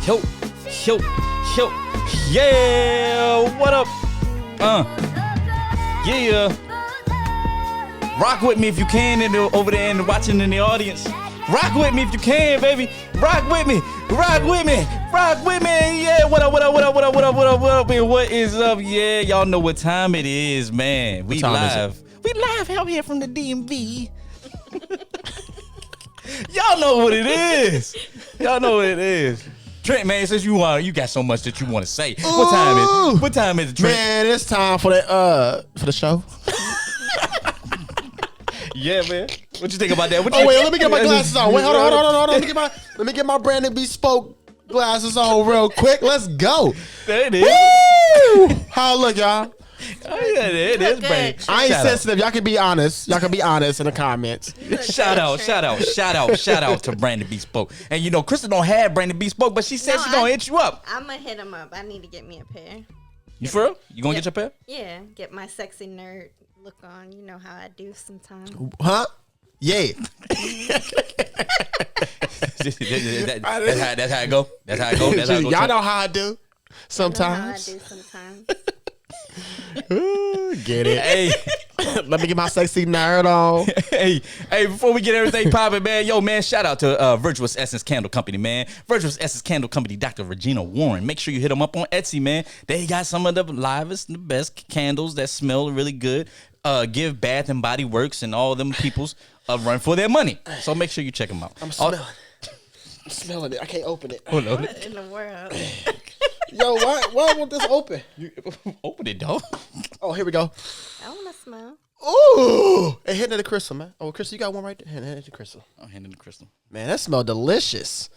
Yo, yo, yo, yeah, what up? Yeah. Rock with me if you can over there and watching in the audience. Rock with me if you can, baby. Rock with me. Rock with me. Rock with me. Yeah, what up, what up, what up, what up, what up, what up, what up, man? What is up? Yeah, y'all know what time it is, man. We live. We live out here from the DMV. Y'all know what it is. Y'all know what it is. Trent, man, since you got so much that you want to say. What time is it, Trent? Man, it's time for the show. Yeah, man. What you think about that? Wait, let me get my glasses on. Wait, hold on. Let me get my Brandon Bespoke glasses on real quick. Let's go. There it is. Woo! How I look, y'all? Oh, yeah, it is, Brandon. I ain't sensitive. Y'all can be honest. Y'all can be honest in the comments. Shout out to Brandon Bespoke. And you know, Krista don't have Brandon Bespoke, but she said she's gonna hit you up. I'm gonna hit him up. I need to get me a pair. You for real? You gonna get your pair? Yeah, get my sexy nerd look on. You know how I do sometimes. Huh? Yeah. That's how it go. That's how it go. Y'all know how I do sometimes. Get it. Hey, let me get my sexy nerd on. Hey, before we get everything popping, man, man, shout out to Virtuous Essence Candle Company, man. Virtuous Essence Candle Company, Dr. Regina Warren. Make sure you hit them up on Etsy, man. They got some of the livest and the best candles that smell really good. Give Bath and Body Works and all them peoples a run for their money. So make sure you check them out. I'm smelling it. I can't open it. Hold on. What in the world? Yo, why won't this open? You open it, dog. Oh, here we go. I want to smell. Ooh, it hit the crystal, man. Oh, Crystal, you got one right there. Hand it to Crystal. I'm handing the crystal. Man, that smells delicious.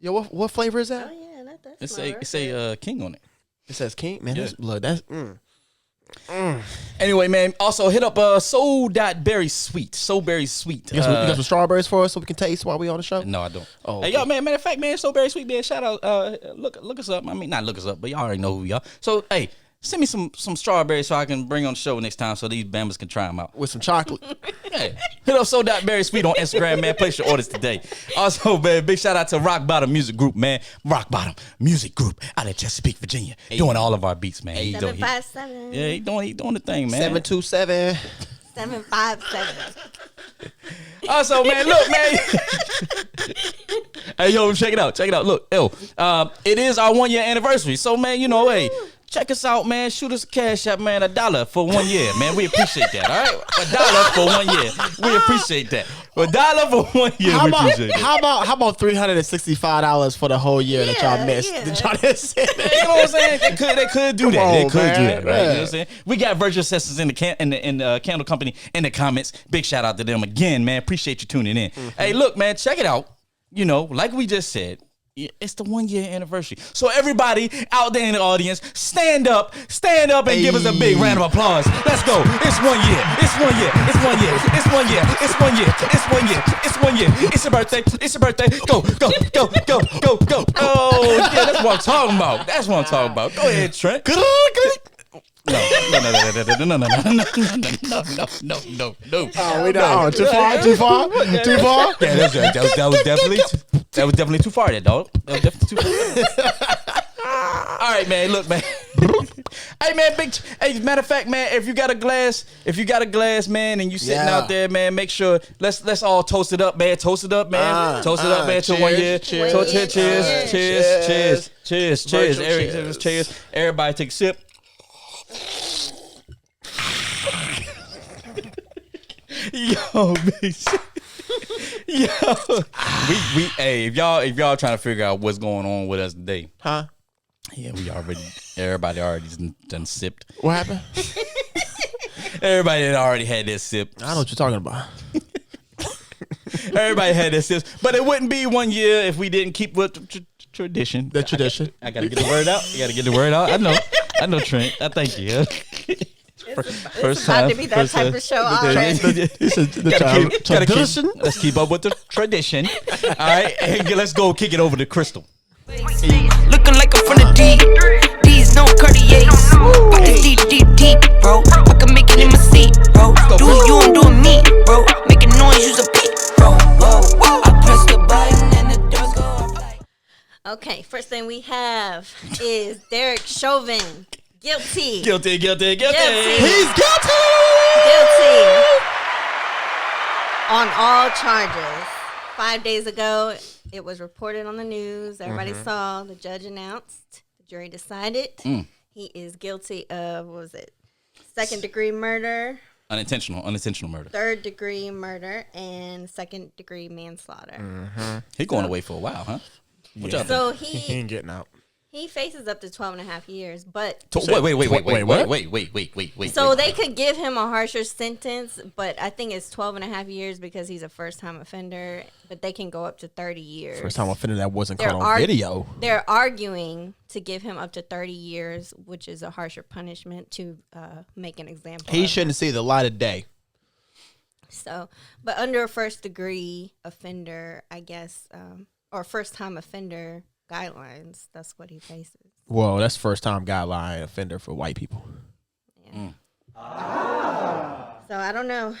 Yo, what flavor is that? Oh yeah, that does smell. It say King on it. It says King. Man, Yeah. that's Anyway, man, also hit up Soul.Berry Sweet. Soulberry Sweet. You got some strawberries for us so we can taste while we on the show? No, I don't. Oh, hey, okay. yo, man, matter of fact, man, Soulberry Sweet, man, shout out. Look us up. I mean, not look us up, but y'all already know who we are. So, hey, send me some strawberries so I can bring on the show next time so these Bambas can try them out. With some chocolate. Hey, hit up Soul.Berry Sweet on Instagram, man. Place your orders today. Also, man, big shout out to Rock Bottom Music Group, man. Rock Bottom Music Group out of Chesapeake, Virginia. Doing all of our beats, man. He 757. he doing the thing, man. 727. 757. Also, man, look, man. Hey, yo, check it out. Look, it is our 1 year anniversary. So, man, you know, hey, check us out, man. Shoot us a cash app, man. $1 for 1 year, man. We appreciate that, all right? $1 for 1 year. We appreciate that. $1 for 1 year. How we appreciate that. about $365 for the whole year that y'all missed? Yeah. That y'all didn't send? You know what I'm saying? They could do that. Come on, They could man. do that, right? You know Yeah. what I'm saying? We got Virtuous Essence in the candle company in the comments. Big shout out to them again, man. Appreciate you tuning in. Hey, look, man, check it out. You know, like we just said, it's the 1 year anniversary. So everybody out there in the audience, stand up and give us a big round of applause. Let's go. It's 1 year. It's 1 year. It's 1 year. It's 1 year. It's 1 year. It's 1 year. It's 1 year. It's a birthday. It's a birthday. Go. Oh, yeah, that's what I'm talking about. Go ahead, Trent. Good. No. Oh, we don't. Too far. Yeah, that was definitely too far, that dog. That was definitely too far. All right, man. Look, man. Hey, man. Hey, matter of fact, man. If you got a glass, man, and you sitting out there, man, make sure let's all toast it up, man. Toast it up, man. To 1 year. Cheers. Everybody take a sip. Yo, bitch. Yo, hey, if y'all trying to figure out what's going on with us today, Huh? Yeah, everybody already done sipped. What happened? Everybody had already had their sip. I know what you're talking about. Everybody had their sips, but it wouldn't be 1 year if we didn't keep with the tradition. The tradition. I gotta get the word out. I know, Trent. I thank you. It's about to be that type of show already. Tradition. Let's keep up with the tradition. All right, and let's go kick it over to Crystal. Looking like I'm from the deep. These no Cartiers. Pockets deep, bro. I can make it in my seat, bro. Do you, I'm doing me, bro. Making noise, use a beat, bro. I press the button and the doors go up like. Okay. Okay, first thing we have is Derek Chauvin. Guilty. Guilty. He's guilty. Guilty. On all charges. 5 days ago, it was reported on the news. Everybody saw. The judge announced. The jury decided. He is guilty of, what was it? 2nd-degree murder. Unintentional murder. 3rd-degree murder and 2nd-degree manslaughter. He going away for a while, huh? So he ain't getting out. he faces up to 12 and a half years, but Wait. so they could give him a harsher sentence, but I think it's 12 and a half years because he's a first-time offender, but they can go up to 30 years. First-time offender that wasn't caught on video. They're arguing to give him up to 30 years, which is a harsher punishment to make an example. He shouldn't see the light of day. So, but under a first-degree offender, I guess, or first-time offender guidelines, that's what he faces. Well, that's first-time guideline offender for white people. Yeah. So I don't know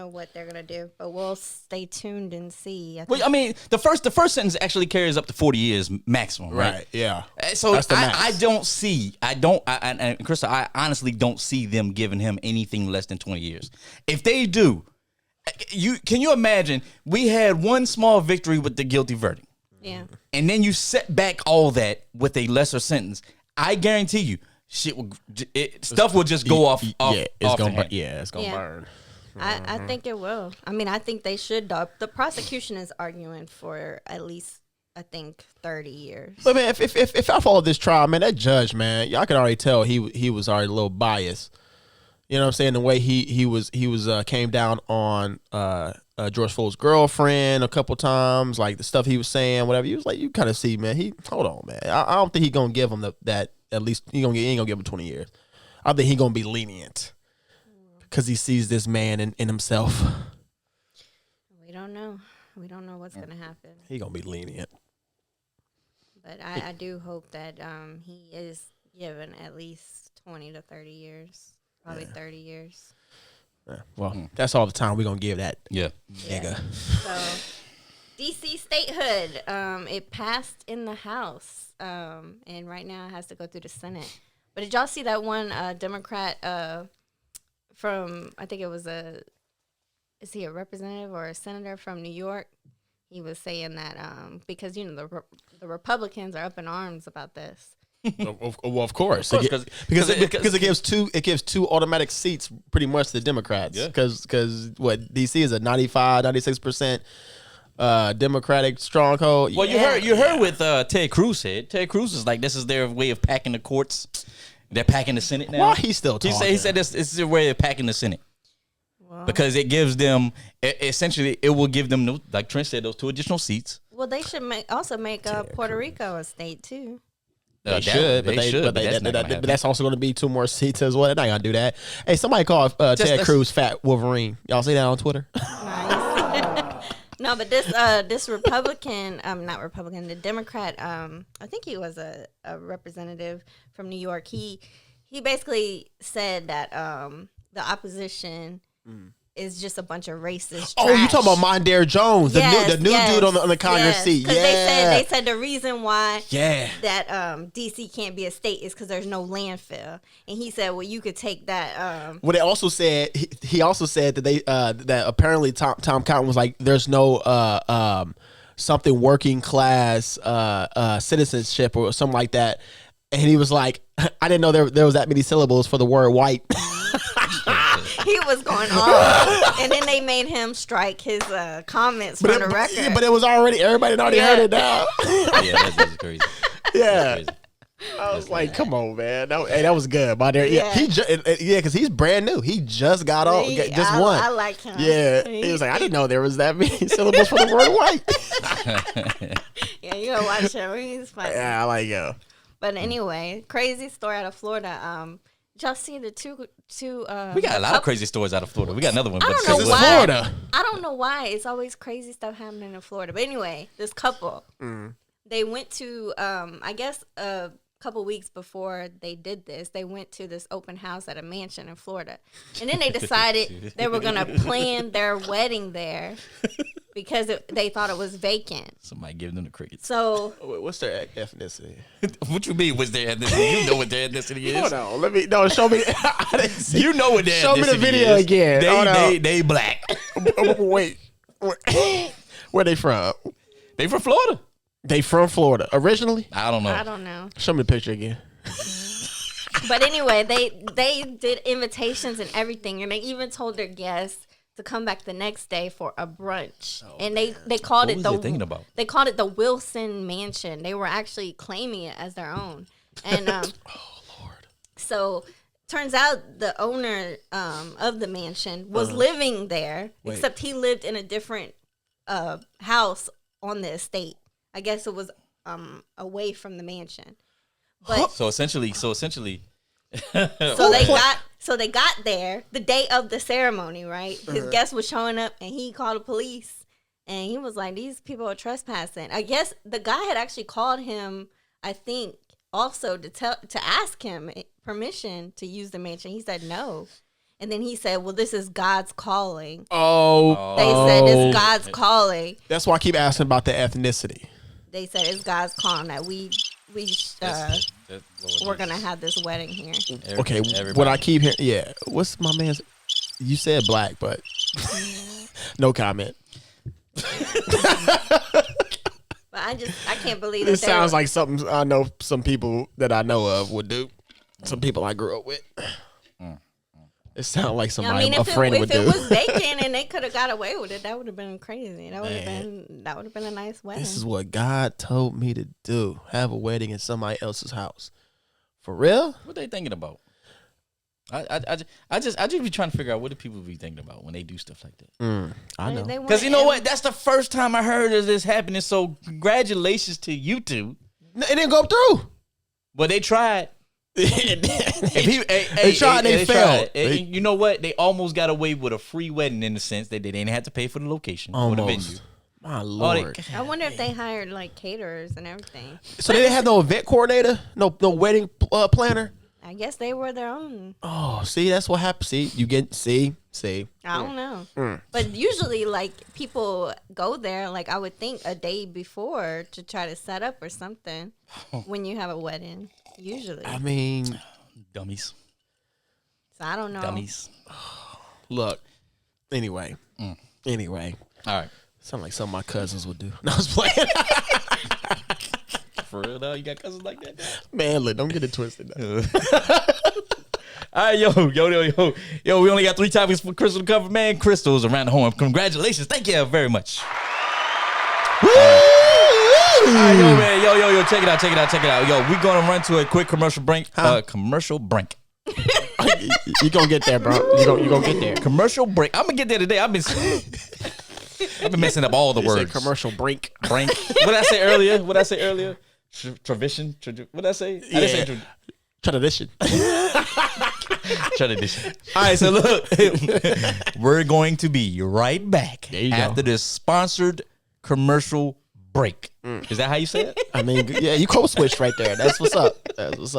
what they're gonna do, but we'll stay tuned and see. Well, I mean, the first sentence actually carries up to 40 years maximum, right? Yeah. So I don't see, and Krista, I honestly don't see them giving him anything less than 20 years. If they do, can you imagine? We had one small victory with the guilty verdict. Yeah. And then you set back all that with a lesser sentence. I guarantee you, stuff will just go off. It's gonna burn. I think it will. I mean, I think they should. The prosecution is arguing for at least, I think, 30 years. But man, if I followed this trial, man, that judge, man, y'all can already tell he was already a little biased. You know what I'm saying? The way he was came down on George Floyd's girlfriend a couple times, like the stuff he was saying, whatever. He was like, you kind of see, man. Hold on, man. I don't think he's gonna give him that. At least he ain't gonna give him 20 years. I think he's gonna be lenient because he sees this man in himself. We don't know. We don't know what's gonna happen. He gonna be lenient. But I do hope that he is given at least 20 to 30 years. Probably 30 years. Yeah, well, that's all the time we're going to give that nigga. So, D.C. statehood, it passed in the House, and right now it has to go through the Senate. But did y'all see that one Democrat from, I think it was is he a representative or a senator from New York? He was saying that because, the Republicans are up in arms about this. Well, of course, because it gives two automatic seats pretty much to the Democrats. Because what DC is a 96% Democratic stronghold. Well, you heard what Ted Cruz said. Ted Cruz is like, this is their way of packing the courts. They're packing the Senate now. Why he's still talking? He said this is their way of packing the Senate. Wow. Because it gives them essentially, it will give them, like Trent said, those 2 additional seats. Well, they should make Puerto Rico a state too. They should, but that's also going to be 2 more seats as well. They're not going to do that. Hey, somebody call Ted Cruz Fat Wolverine. Y'all see that on Twitter? Nice. No, but this Republican, not Republican, the Democrat, I think he was a representative from New York. He basically said that the opposition is just a bunch of racist trash. Oh, you talking about Mondare Jones, the new dude on the Congress seat? Because they said the reason why that DC can't be a state is because there's no landfill, and he said, well, you could take that. Well, they also said he also said that they that apparently Tom Cotton was like, there's no something working class citizenship or something like that, and he was like, I didn't know there was that many syllables for the word white. He was going on, and then they made him strike his comments from the record. But it was everybody had already heard it now. That's crazy. Yeah. That's crazy. I was like, come on, man. That was good. Because he's brand new. He just got on, just won. I like him. Yeah. He was like, I didn't know there was that many syllables for the word white. Yeah, you gotta watch him. He's funny. Yeah, I like him. But anyway, crazy story out of Florida. Did y'all see the two we got a lot of crazy stories out of Florida. We got another one. I don't know why. Florida. I don't know why. It's always crazy stuff happening in Florida. But anyway, this couple, they went to, I guess, a couple weeks before they did this, they went to this open house at a mansion in Florida. And then they decided they were going to plan their wedding there because they thought it was vacant. Somebody giving them the crickets. So What's their ethnicity? What you mean? What's their ethnicity? You know what their ethnicity is. Hold on. Show me. I didn't see. You know what their Show me the ethnicity video is. again. Hold on. They black. Wait. Where they from? They from Florida. They from Florida originally? I don't know. I don't know. Show me the picture again. But anyway, they did invitations and everything, and they even told their guests to come back the next day for a brunch. And they called What it was they thinking about? They called it the Wilson Mansion. They were actually claiming it as their own. And Oh Lord. so turns out the owner of the mansion was living there, Wait. except he lived in a different house on the estate. I guess it was away from the mansion. But So essentially, so they got there the day of the ceremony, right? His guest was showing up, and he called the police, and he was like, "These people are trespassing." I guess the guy had actually called him, I think, also to ask him permission to use the mansion. He said no, and then he said, "Well, this is God's calling." Oh. They said it's God's calling. That's why I keep asking about the ethnicity. They said it's God's calling that we're gonna have this wedding here. Okay, Everybody. what I keep hearing, yeah. What's my man's? You said black, but no comment. But I can't believe This that sounds like something I know some people that I know of would do. Some people I grew up with. It sounds like somebody a friend would do. If it was vacant and they could have got away with it, that would have been crazy. That would have been a nice wedding. This is what God told me to do. Have a wedding in somebody else's house. For real? What they thinking about? I just be trying to figure out what do people be thinking about when they do stuff like that. I know. Because you know what? That's the first time I heard of this happening. So congratulations to you two. It didn't go through. But they tried. They tried, they failed. You know what? They almost got away with a free wedding in the sense that they didn't have to pay for the location or the venue. Almost. My Lord. I wonder if they hired like caterers and everything. So they didn't have no event coordinator? No wedding planner? I guess they were their own. Oh, see, that's what happened. See, you get, see. I don't know. But usually, like, people go there, like, I would think a day before to try to set up or something when you have a wedding, usually. I mean, Dummies. So I don't know. Dummies. look. Anyway. All right. Sound like something my cousins would do. No, I was playing. For real though, you got cousins like that? Man, look, don't get it twisted. All right, yo, we only got 3 topics for Crystal to cover, man. Crystal's around the horn. Congratulations, thank you very much. All right, yo, man, yo, check it out. Yo, we're gonna run to a quick commercial break. Commercial break. You gonna get there, bro. You gonna get there. Commercial break. I'm gonna get there today. I've been messing up all the words. Commercial break. What did I say earlier? Tradition. What did I say? I didn't say Tradition. tradition. All right, so look, we're going to be right back after this sponsored commercial break. Is that how you say it? I mean, yeah, you code switched right there. That's what's up.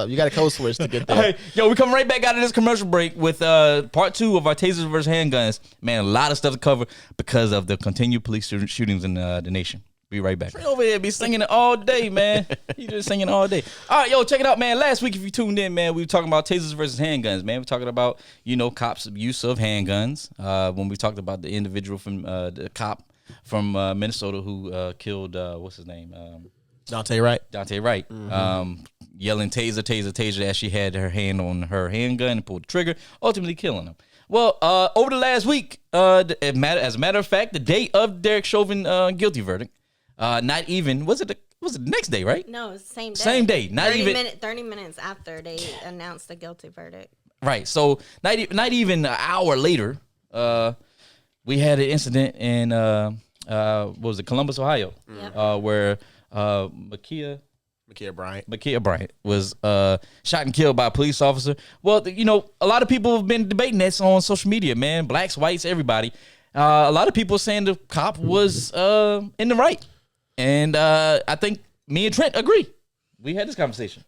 You got to code switch to get there. All right, yo, we come right back out of this commercial break with part 2 of our Tasers versus Handguns. Man, a lot of stuff to cover because of the continued police shootings in the nation. Be right back. Trey over here be singing it all day, man. He just singing all day. All right, yo, check it out, man. Last week, if you tuned in, man, we were talking about tasers versus handguns, man. We're talking about, cops' use of handguns. When we talked about the individual from the cop from Minnesota who killed, what's his name? Dante Wright. Mm-hmm. Yelling taser as she had her hand on her handgun and pulled the trigger, ultimately killing him. Well, over the last week, as a matter of fact, the day of Derek Chauvin guilty verdict, not even was it the next day, right? No, it's the same day. Same day. 30 minutes after they announced the guilty verdict. Right. So not even an hour later, we had an incident in what was it, Columbus, Ohio, where Makia Bryant was shot and killed by a police officer. Well, a lot of people have been debating this on social media, man. Blacks, whites, everybody. A lot of people saying the cop was in the right. And I think me and Trent agree. We had this conversation.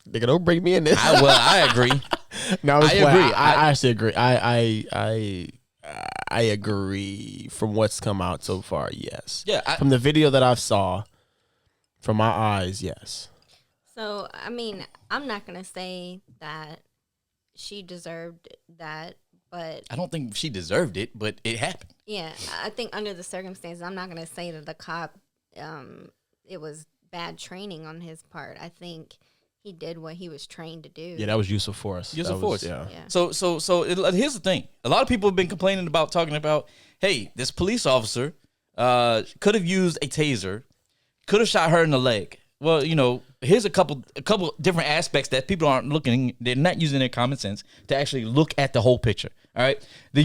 Nigga, don't bring me in this. I agree. No, I agree. I actually agree. I agree from what's come out so far. Yes. Yeah, from the video that I saw, from my eyes, yes. So, I mean, I'm not going to say that she deserved that, but I don't think she deserved it, but it happened. yeah, I think under the circumstances, I'm not going to say that the cop, it was bad training on his part. I think he did what he was trained to do. Yeah, that was use of force. Use of force. Yeah. Yeah. Here's the thing. A lot of people have been talking about, hey, this police officer could have used a taser, could have shot her in the leg. Well, here's a couple different aspects that people aren't looking. They're not using their common sense to actually look at the whole picture. All right, the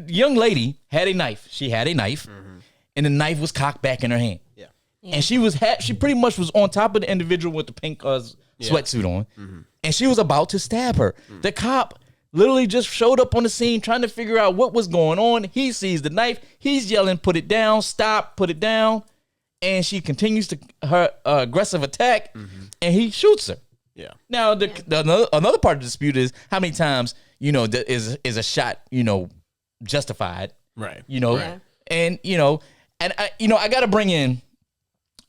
young lady had a knife. She had a knife, and the knife was cocked back in her hand. Yeah. And she pretty much was on top of the individual with the pink sweatsuit on, and she was about to stab her. The cop literally just showed up on the scene trying to figure out what was going on. He sees the knife. He's yelling, "Put it down! Stop! Put it down!" And she continues to her aggressive attack, and he shoots her. Yeah. Now, another part of the dispute is how many times is a shot justified, Right. Yeah. and I got to bring in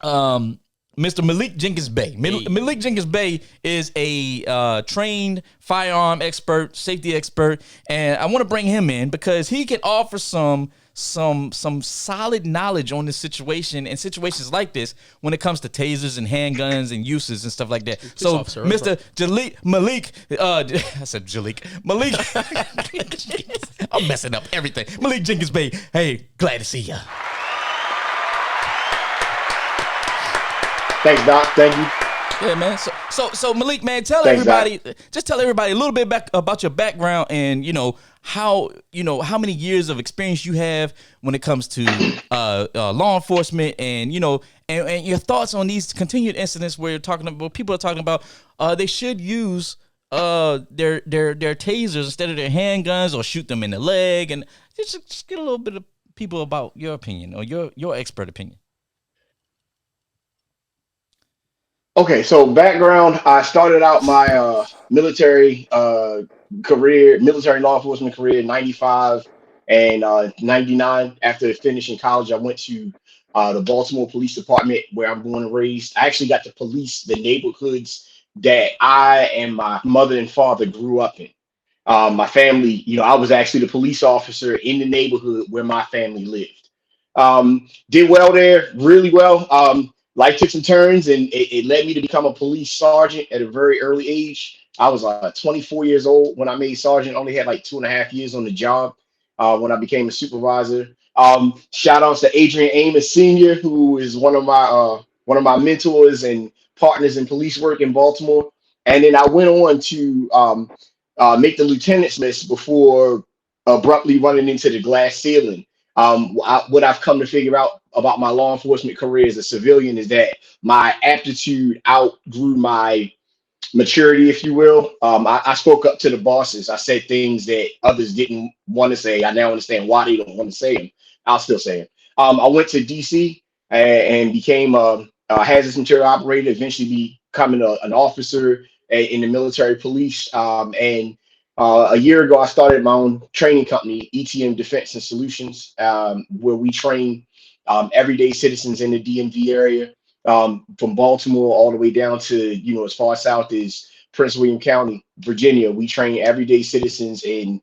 Mr. Malik Jenkins Bey. Malik Jenkins Bey is a trained firearm expert, safety expert, and I want to bring him in because he can offer some solid knowledge on this situation and situations like this when it comes to tasers and handguns and uses and stuff like that. So, officer, Mr. Malik, I said Jalik. Malik, I'm messing up everything. Malik Jenkins Bey, hey, glad to see you. Thanks, Doc. Thank you. Yeah, man. So Malik, man, tell Thanks, everybody a little bit about your background and how many years of experience you have when it comes to law enforcement and and your thoughts on these continued incidents where people are talking about they should use their tasers instead of their handguns or shoot them in the leg, and just get a little bit of people about your opinion or your expert opinion. Okay, so background, I started out my military career, military law enforcement career in 95 and 99. After finishing college, I went to the Baltimore Police Department where I'm born and raised. I actually got to police the neighborhoods that I and my mother and father grew up in. My family, I was actually the police officer in the neighborhood where my family lived. Did well there, really well. Life took some turns, and it led me to become a police sergeant at a very early age. I was 24 years old when I made sergeant. Only had like 2.5 years on the job when I became a supervisor. Shout outs to Adrian Amos Sr., who is one of my mentors and partners in police work in Baltimore. And then I went on to make the lieutenant's list before abruptly running into the glass ceiling. What I've come to figure out about my law enforcement career as a civilian is that my aptitude outgrew my maturity, if you will. I spoke up to the bosses. I said things that others didn't want to say. I now understand why they don't want to say them. I'll still say them. I went to DC and became a hazardous material operator, eventually becoming an officer in the military police. And a year ago, I started my own training company, ETM Defense and Solutions, where we train everyday citizens in the DMV area, from Baltimore all the way down to, as far south as Prince William County, Virginia. We train everyday citizens in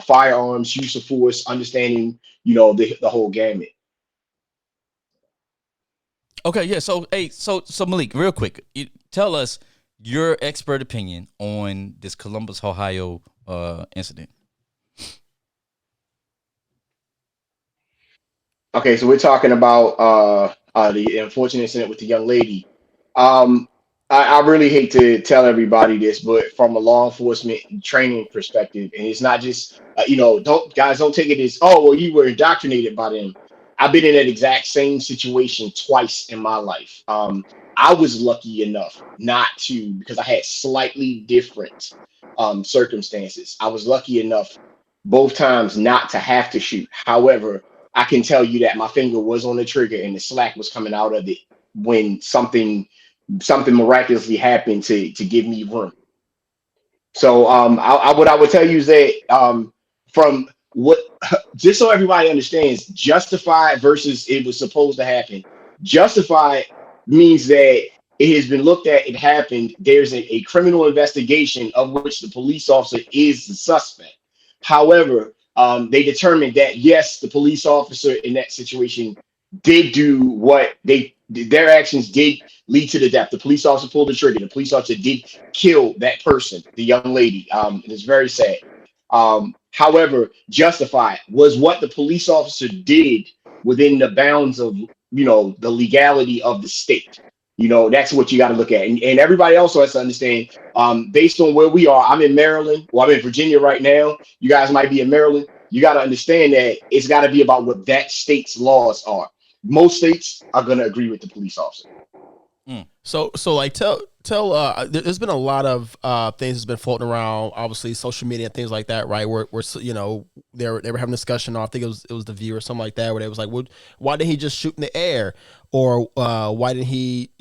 firearms, use of force, understanding, the whole gamut. Okay, yeah. So Malik, real quick, tell us your expert opinion on this Columbus, Ohio incident. Okay, so we're talking about the unfortunate incident with the young lady. I really hate to tell everybody this, but from a law enforcement training perspective, and it's not just don't take it as, oh, well, you were indoctrinated by them. I've been in that exact same situation twice in my life. I was lucky enough not to, because I had slightly different circumstances. I was lucky enough both times not to have to shoot. However, I can tell you that my finger was on the trigger and the slack was coming out of it when something something miraculously happened to give me room. So what I would tell you is that from what just so everybody understands, justified versus it was supposed to happen. Justified means that it has been looked at, it happened. There's a criminal investigation of which the police officer is the suspect. However, they determined that yes, the police officer in that situation did do what their actions did lead to the death. The police officer pulled the trigger. The police officer did kill that person, the young lady. It is very sad. However, justified was what the police officer did within the bounds of the legality of the state. That's what you got to look at, and everybody also has to understand. Based on where we are, I'm in Maryland. Well, I'm in Virginia right now. You guys might be in Maryland. You got to understand that it's got to be about what that state's laws are. Most states are going to agree with the police officer. So like tell there's been a lot of things that's been floating around, obviously social media and things like that, right? Where they were having a discussion on, I think it was the View or something like that, where they was like, well, why didn't he just shoot in the air, or why didn't he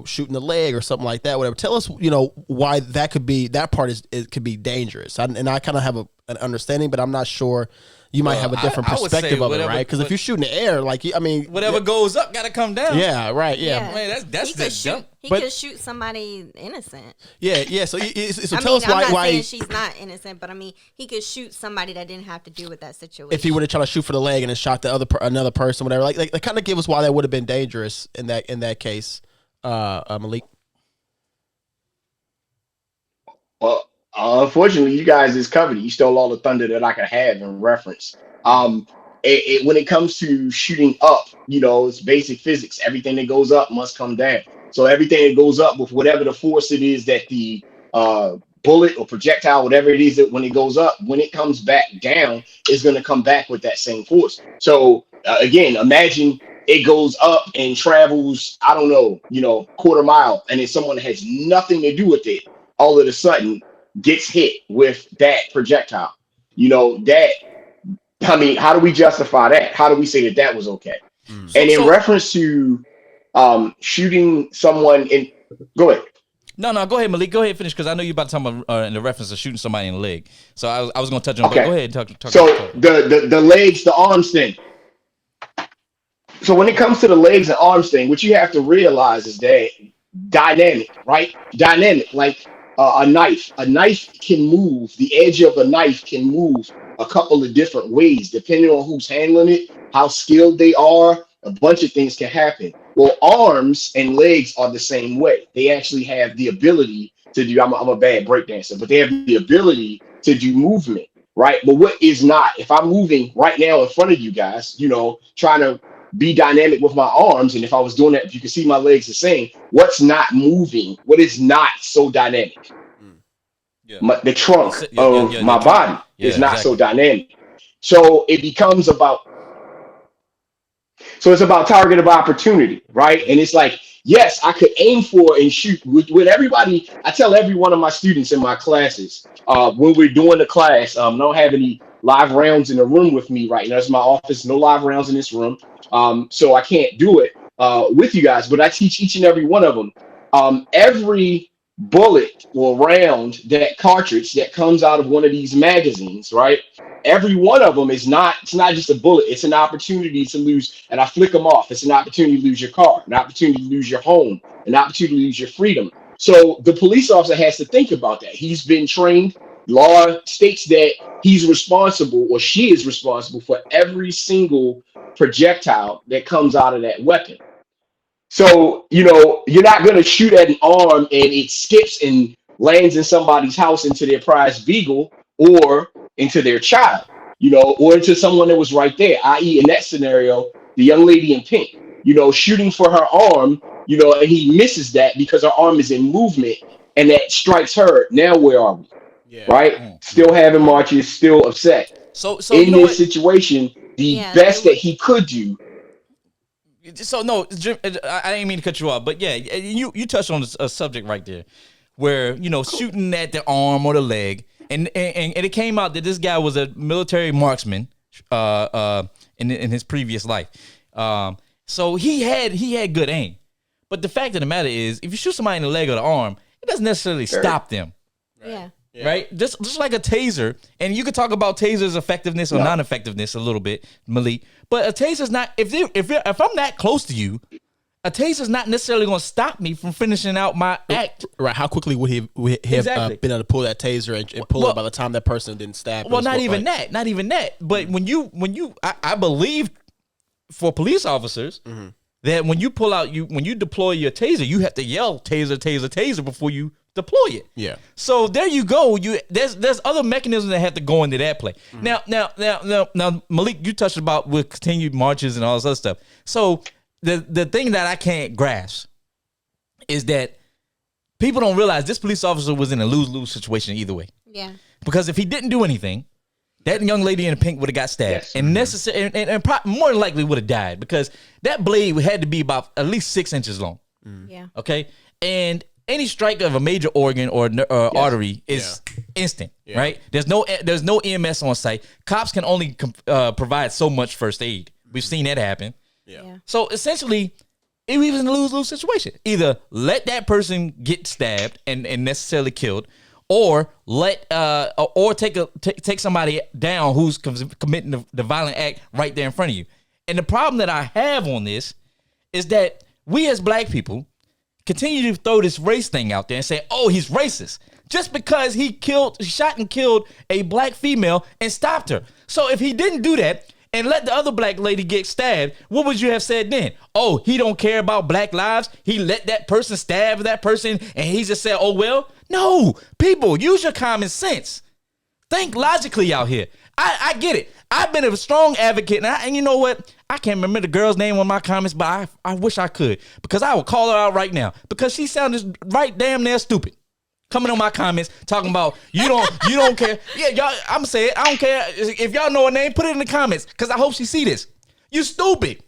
shoot in the leg or something like that, whatever. Tell us why that part it could be dangerous. And I kind of have an understanding, but I'm not sure. You might have a different perspective of it, right? Because if you shoot in the air, whatever goes up got to come down. Yeah, right. Yeah, man, that's he could shoot somebody innocent. Yeah. So tell us why. I'm not saying she's not innocent, but I mean, he could shoot somebody that didn't have to do with that situation. If he would have tried to shoot for the leg and then shot the another person, whatever, like kind of give us why that would have been dangerous in that case, Malik. Well, unfortunately, you guys is covered. You stole all the thunder that I could have in reference. When it comes to shooting up, it's basic physics. Everything that goes up must come down. So everything that goes up with whatever the force it is that the bullet or projectile, whatever it is that when it goes up, when it comes back down, it's going to come back with that same force. So again, imagine it goes up and travels, I don't know, quarter mile, and then someone that has nothing to do with it, all of a sudden gets hit with that projectile. How do we justify that? How do we say that was okay? And in reference to shooting someone in, go ahead. No, go ahead, Malik. Go ahead and finish, because I know you're about to talk about in the reference of shooting somebody in the leg. So I was going to touch on. Okay. But go ahead and talk. So the legs, the arms thing. So when it comes to the legs and arms thing, what you have to realize is that dynamic, right? Dynamic, like a knife. A knife can move. The edge of a knife can move a couple of different ways, depending on who's handling it, how skilled they are. A bunch of things can happen. Well, arms and legs are the same way. They actually have the ability to do. I'm a bad breakdancer, but they have the ability to do movement, right? But what is not? If I'm moving right now in front of you guys, trying to be dynamic with my arms, and if I was doing that, if you can see my legs the same, what's not moving? What is not so dynamic? Yeah. The trunk of my body is not so dynamic. So it becomes about. So it's about target of opportunity, right? And it's like, yes, I could aim for and shoot with everybody. I tell every one of my students in my classes, when we're doing the class, I don't have any live rounds in the room with me right now. It's my office, no live rounds in this room. So I can't do it with you guys, but I teach each and every one of them. Every bullet or round, that cartridge that comes out of one of these magazines, right? Every one of them it's not just a bullet. It's an opportunity to lose, and I flick them off. It's an opportunity to lose your car, an opportunity to lose your home, an opportunity to lose your freedom. So the police officer has to think about that. He's been trained. Law states that he's responsible, or she is responsible, for every single projectile that comes out of that weapon. So, you're not going to shoot at an arm and it skips and lands in somebody's house into their prized beagle or into their child, or into someone that was right there, i.e. in that scenario, the young lady in pink, shooting for her arm, and he misses that because her arm is in movement and that strikes her. Now, where are we? Yeah. Right? Still having marches, still upset. So in this situation, the best that he could do. So no, Jim, I didn't mean to cut you off, but yeah, you touched on a subject right there, where shooting at the arm or the leg, and it came out that this guy was a military marksman, in his previous life, so he had good aim, But the fact of the matter is, if you shoot somebody in the leg or the arm, it doesn't necessarily stop them. Yeah. Right? Just like a taser. And you could talk about taser's effectiveness or non-effectiveness a little bit, Malik. But a taser's not, if I'm that close to you, a taser's not necessarily going to stop me from finishing out my act. Right. How quickly would he have been able to pull that taser and pull it by the time that person didn't stab? Well, not even that. But when you, I believe for police officers that when you pull out, when you deploy your taser, you have to yell taser, taser, taser before you deploy it. Yeah. So there you go. There's other mechanisms that have to go into that play. Now, Malik, you touched about with continued marches and all this other stuff. So the thing that I can't grasp is that people don't realize this police officer was in a lose-lose situation either way. Yeah. Because if he didn't do anything, that young lady in the pink would have got stabbed and more than likely would have died because that blade had to be about at least 6 inches long. Yeah. Okay. And any strike of a major organ or artery is instant, right? There's no EMS on site. Cops can only provide so much first aid. We've seen that happen. Yeah. So essentially, it was in a lose-lose situation. Either let that person get stabbed and necessarily killed, or take somebody down who's committing the violent act right there in front of you. And the problem that I have on this is that we as black people continue to throw this race thing out there and say, oh, he's racist. Just because he shot and killed a black female and stopped her. So if he didn't do that and let the other black lady get stabbed, what would you have said then? Oh, he don't care about black lives. He let that person stab that person and he just said, oh, well. No, people, use your common sense. Think logically out here. I get it. I've been a strong advocate, and you know what? I can't remember the girl's name on my comments, but I wish I could, because I will call her out right now because she sounded right damn near stupid. Coming on my comments talking about you don't care. Yeah, y'all. I'm gonna say it. I don't care if y'all know her name. Put it in the comments because I hope she see this. You stupid.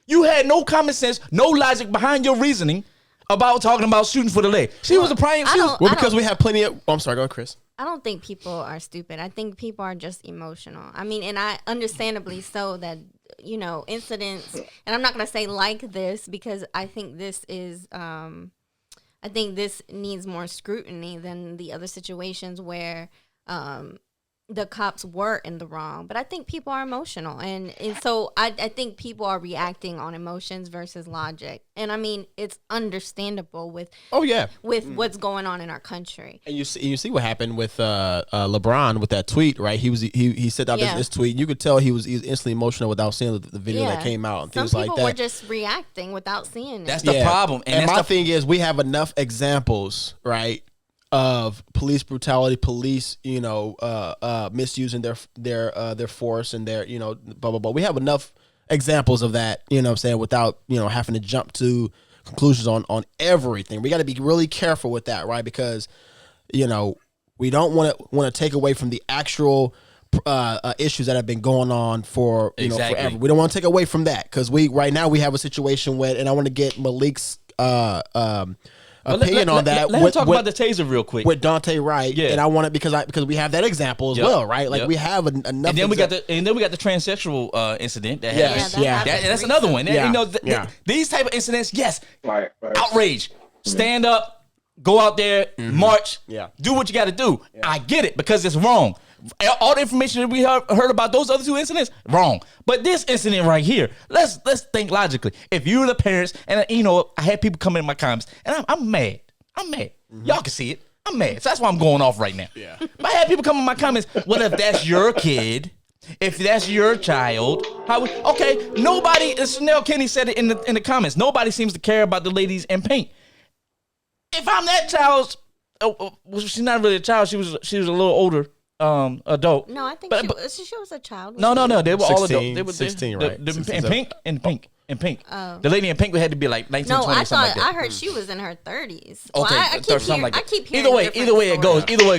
You had no common sense, no logic behind your reasoning about talking about shooting for the leg. She was a prime. Because we have plenty of. Oh, I'm sorry, go ahead, Chris. I don't think people are stupid. I think people are just emotional. I mean, and I understandably so that, incidents, and I'm not going to say like this because I think this is, I think this needs more scrutiny than the other situations where the cops were in the wrong. But I think people are emotional. And so I think people are reacting on emotions versus logic. And I mean, it's understandable with what's going on in our country. And you see what happened with LeBron with that tweet, right? He sent out this tweet. You could tell he was instantly emotional without seeing the video that came out and things like that. Some people were just reacting without seeing it. That's the problem. And my thing is, we have enough examples, right, of police brutality, police, misusing their force and their, blah, blah, blah. We have enough examples of that, without, having to jump to conclusions on everything. We got to be really careful with that, right? Because, we don't want to take away from the actual issues that have been going on for, forever. We don't want to take away from that because right now we have a situation where, and I want to get Malik's opinion on that. Let me talk about the taser real quick with Dante Wright, and I want it because we have that example as well, right? Like we have enough. And then we got the transsexual incident that happened. That's another one. These type of incidents, yes, right. Outrage, stand up, go out there, march, do what you got to do. I get it because it's wrong. All the information that we heard about those other two incidents, wrong. But this incident right here, let's think logically. If you were the parents, and I had people come in my comments, and I'm mad. Y'all can see it. I'm mad. So that's why I'm going off right now. Yeah. But I had people come in my comments. Well, if that's your kid, if that's your child, nobody. Chanel Kenny said it in the comments. Nobody seems to care about the ladies in pink. If I'm that child's, she's not really a child. She was a little older. Adult. No, I think she was a child. No. They were 16, all adult. They were 16, right? In pink. Oh. The lady in pink had to be like 19, 20, something like that. I heard she was in her 30s. Okay, well, I keep hearing. Either way it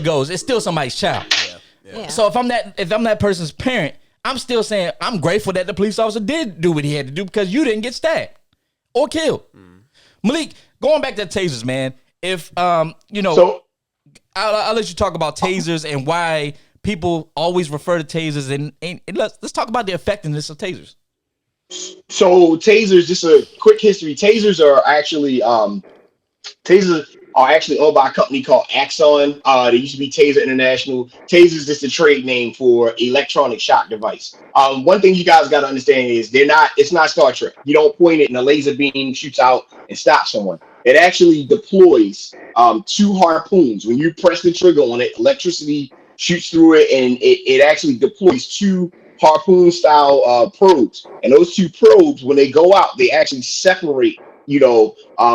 goes, it's still somebody's child. Yeah. So if I'm that person's parent, I'm still saying I'm grateful that the police officer did do what he had to do because you didn't get stabbed or killed. Malik, going back to the tasers, man. If I'll let you talk about tasers and why people always refer to tasers, and let's talk about the effectiveness of tasers. So tasers, just a quick history. Tasers are actually owned by a company called Axon. They used to be Taser International. Taser is just a trade name for electronic shock device. One thing you guys got to understand is they're not. It's not Star Trek. You don't point it and a laser beam shoots out and stops someone. It actually deploys two harpoons. When you press the trigger on it, electricity shoots through it, and it actually deploys two harpoon style probes. And those two probes, when they go out, they actually separate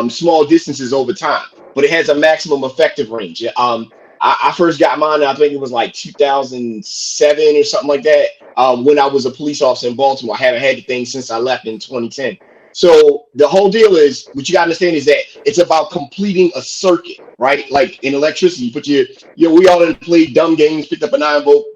small distances over time, but it has a maximum effective range. I first got mine, I think it was like 2007 or something like that. When I was a police officer in Baltimore, I haven't had the thing since I left in 2010. So the whole deal is, what you got to understand is that it's about completing a circuit, right? Like in electricity, you put we all done played dumb games, picked up a 9 volt,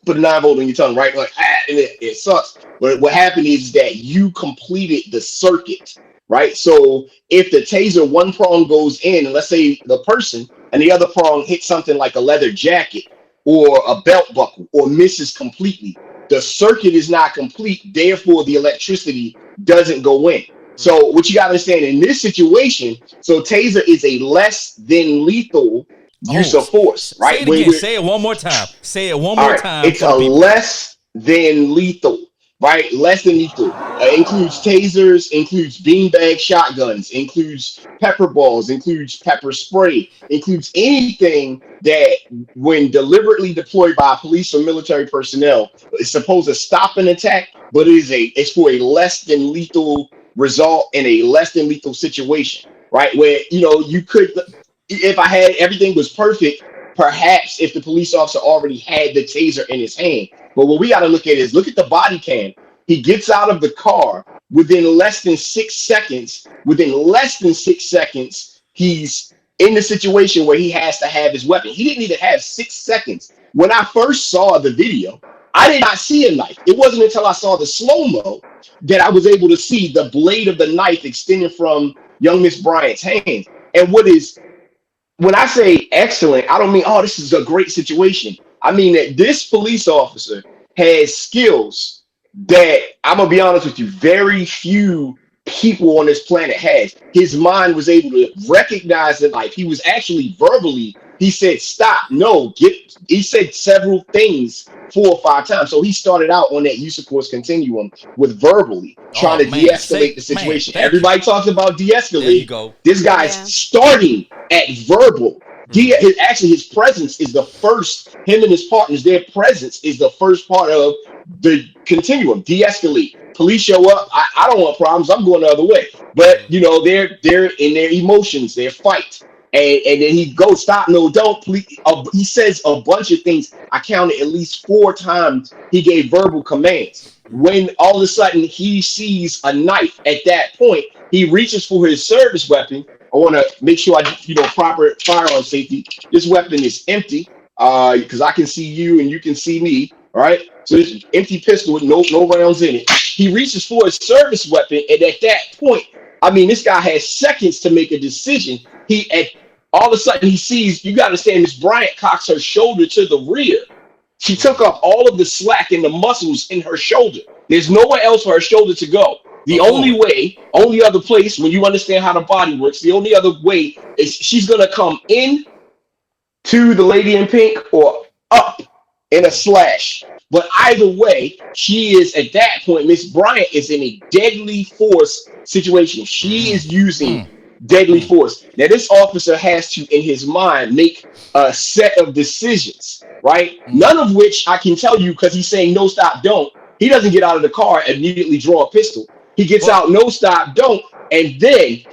put a 9 volt on your tongue, right? Like, and it sucks. But what happened is that you completed the circuit, right? So if the taser one prong goes in, and let's say the person, and the other prong hits something like a leather jacket or a belt buckle or misses completely, the circuit is not complete. Therefore, the electricity doesn't go in. So what you got to understand in this situation, so taser is a less than lethal use of force, right? Say it again. Say it one more time. Say it one more time. It's a less than lethal, right? Less than lethal. Includes tasers, includes beanbag shotguns, includes pepper balls, includes pepper spray, includes anything that, when deliberately deployed by police or military personnel, is supposed to stop an attack, but it's for a less than lethal result in a less than lethal situation, right? Where you could, if I had everything was perfect, perhaps if the police officer already had the taser in his hand. But what we got to look at is look at the body cam. He gets out of the car within less than 6 seconds. Within less than 6 seconds, he's in the situation where he has to have his weapon. He didn't even have 6 seconds. When I first saw the video, I did not see a knife. It wasn't until I saw the slow-mo that I was able to see the blade of the knife extending from young Miss Bryant's hand. And when I say excellent, I don't mean, oh, this is a great situation. I mean that this police officer has skills that, I'm going to be honest with you, very few people on this planet has. His mind was able to recognize that, like, he was actually verbally, he said, stop, no, he said several things 4 or 5 times. So he started out on that use of force continuum with verbally trying to de-escalate the situation. Everybody talks about de-escalate. This guy's starting at verbal. His presence is the first, him and his partners, their presence is the first part of the continuum. De-escalate. Police show up. I don't want problems. I'm going the other way. But they're in their emotions, their fight. And then he goes, stop, no, don't, please. He says a bunch of things. I counted at least 4 times he gave verbal commands. When all of a sudden he sees a knife at that point, he reaches for his service weapon. I want to make sure proper firearm safety. This weapon is empty because I can see you and you can see me. All right. So this empty pistol with no rounds in it. He reaches for his service weapon. And at that point, I mean, this guy has seconds to make a decision. All of a sudden he sees, you got to understand, Miss Bryant cocks her shoulder to the rear. She took off all of the slack and the muscles in her shoulder. There's nowhere else for her shoulder to go. The only other place, when you understand how the body works, the only other way is she's going to come in to the lady in pink or up in a slash. But either way, she is, at that point, Miss Bryant is in a deadly force situation. She is using deadly force. Now, this officer has to, in his mind, make a set of decisions, right? None of which I can tell you, because he's saying no, stop, don't. He doesn't get out of the car and immediately draw a pistol. He gets out, no, stop, don't, and then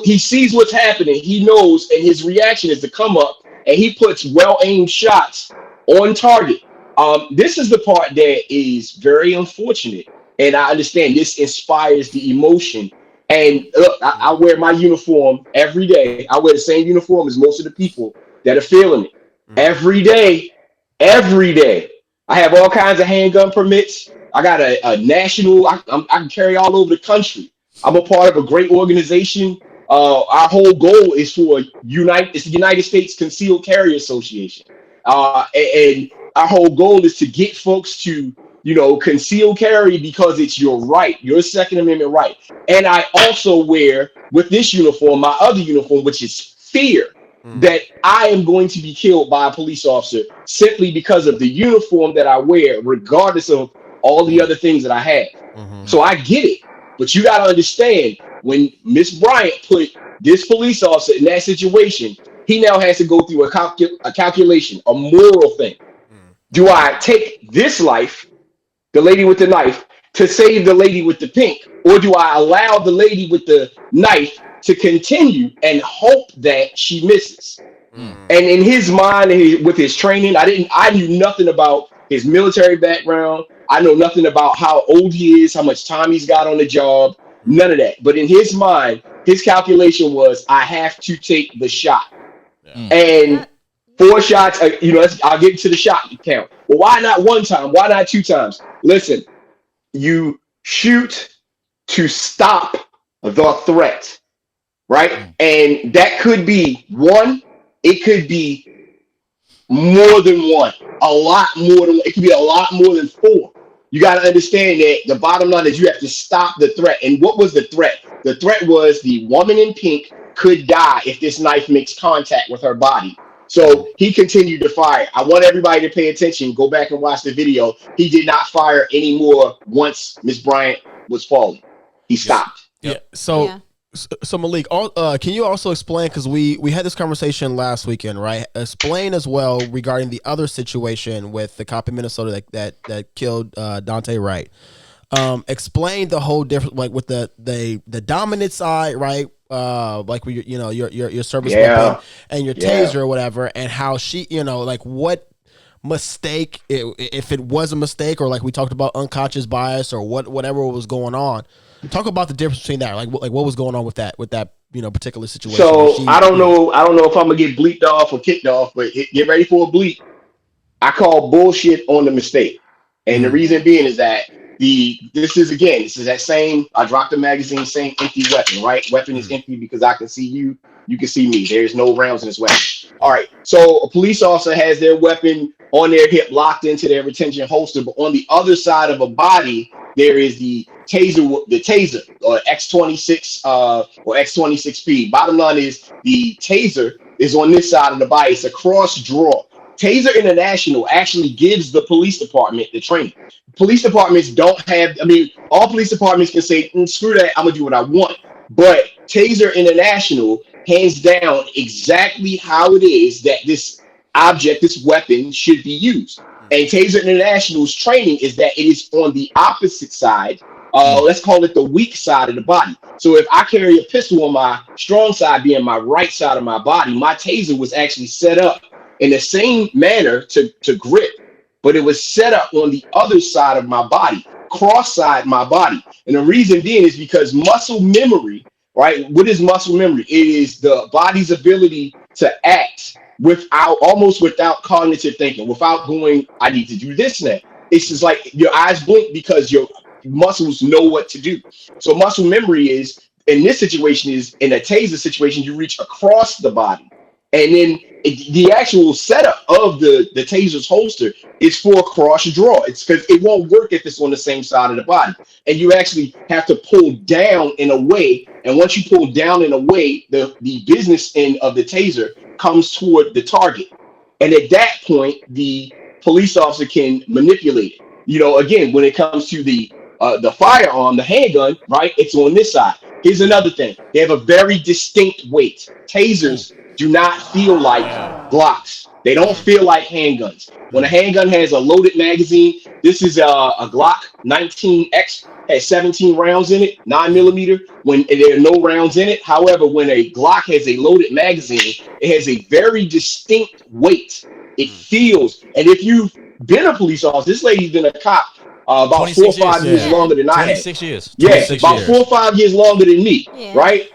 he sees what's happening. He knows, and his reaction is to come up, and he puts well-aimed shots on target. This is the part that is very unfortunate, and I understand this inspires the emotion. And look, I wear my uniform every day. I wear the same uniform as most of the people that are feeling it. Every day. I have all kinds of handgun permits. I got a national, I can carry all over the country. I'm a part of a great organization. Our whole goal is it's the United States Concealed Carry Association. And our whole goal is to get folks to conceal carry because it's your right, your Second Amendment right. And I also wear with this uniform, my other uniform, which is fear that I am going to be killed by a police officer simply because of the uniform that I wear, regardless of all the other things that I have. So I get it. But you got to understand, when Miss Bryant put this police officer in that situation, he now has to go through a calculation, a moral thing. Do I take this life, the lady with the knife, to save the lady with the pink? Or do I allow the lady with the knife to continue and hope that she misses? And in his mind, and with his training, I knew nothing about his military background. I know nothing about how old he is, how much time he's got on the job, none of that. But in his mind, his calculation was, I have to take the shot. And 4 shots, I'll get to the shot count. Well, why not 1 time? Why not 2 times? Listen, you shoot to stop the threat, right? And that could be 1, it could be more than 1, a lot more than 1. It could be a lot more than 4. You got to understand that the bottom line is you have to stop the threat. And what was the threat? The threat was the woman in pink could die if this knife makes contact with her body. So he continued to fire. I want everybody to pay attention. Go back and watch the video. He did not fire anymore once Miss Bryant was falling. He stopped. Yeah. So Malik, can you also explain, because we had this conversation last weekend, right? Explain as well regarding the other situation with the cop in Minnesota that killed Dante Wright. Explain the whole difference, like with the dominant side, right? Like your service weapon and your taser or whatever, and how she, like what mistake, if it was a mistake, or like we talked about unconscious bias or whatever was going on. Talk about the difference between that, like what was going on with that particular situation. So I don't know if I'm gonna get bleeped off or kicked off, but get ready for a bleep. I call bullshit on the mistake, and the reason being is that this is that same, I dropped the magazine, same empty weapon, right? Weapon is empty because I can see you can see me. There's no rounds in this weapon. All right, so a police officer has their weapon on their hip, locked into their retention holster, but on the other side of a body, there is the taser, or X26 or X26P. Bottom line is the taser is on this side of the body. It's a cross draw. Taser International actually gives the police department the training. Police departments don't have, all police departments can say, screw that, I'm gonna do what I want. But Taser International hands down exactly how it is that this object, this weapon, should be used. And Taser International's training is that it is on the opposite side. Let's call it the weak side of the body. So if I carry a pistol on my strong side, being my right side of my body, my taser was actually set up in the same manner to grip, but it was set up on the other side of my body, cross-side my body. And the reason being is because muscle memory, right? What is muscle memory? It is the body's ability to act without cognitive thinking, without going, I need to do this now. It's just like your eyes blink because your muscles know what to do. So muscle memory is, in this situation, is in a taser situation, you reach across the body. And then the actual setup of the taser's holster is for cross draw. It's because it won't work if it's on the same side of the body. And you actually have to pull down in a way. And once you pull down in a way, the business end of the taser comes toward the target. And at that point, the police officer can manipulate it. Again, when it comes to the firearm, the handgun, right? It's on this side. Here's another thing. They have a very distinct weight. Tasers do not feel like Glocks. They don't feel like handguns. When a handgun has a loaded magazine, this is a Glock 19X, has 17 rounds in it, 9mm, when there are no rounds in it. However, when a Glock has a loaded magazine, it has a very distinct weight. It feels, and if you've been a police officer, this lady's been a cop about 4 or 5 years longer than I have. 26 years. Yeah, about 4 or 5 years longer than me, right?